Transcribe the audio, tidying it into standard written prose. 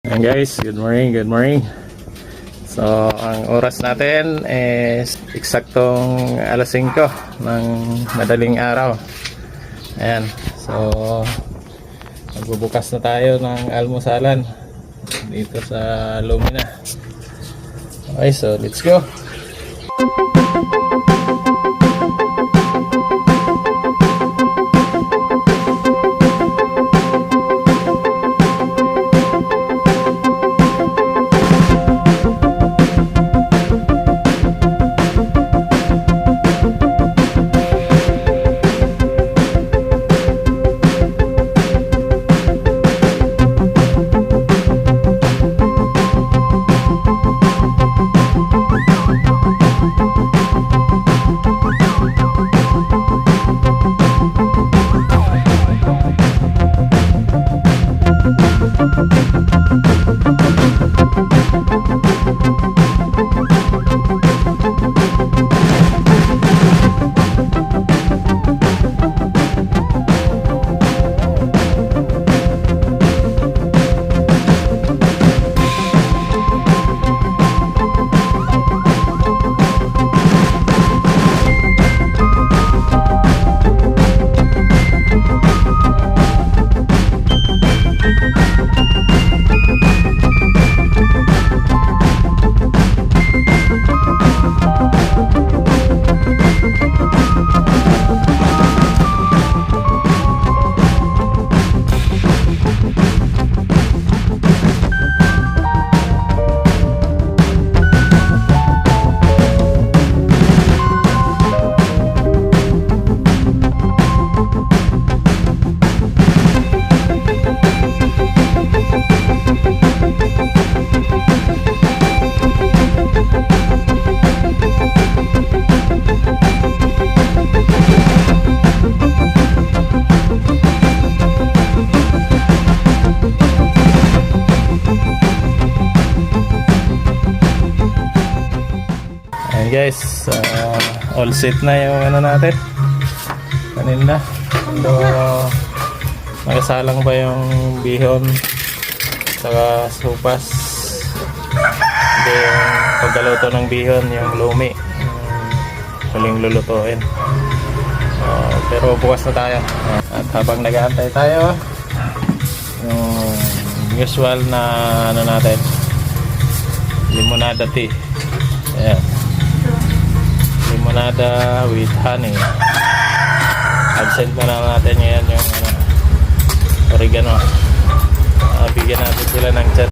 Ayan guys, good morning, good morning. So, ang oras natin is eksaktong alas 5 ng madaling araw. Ayan, so magbubukas na tayo ng almusalan dito sa Lumina. Okay, so let's go. Guys, all set na yung ano natin kanina. So nakasalang pa yung bihon saka supas. Hindi yung pagkaluto ng bihon, yung lumi huling lulutuin. Pero bukas na tayo. At habang nag-aantay tayo, yung usual na ano natin, limonada tea. Ayan, limonada with honey. Absent na lang natin ngayon yung oregano. Bigyan natin sila ng chat.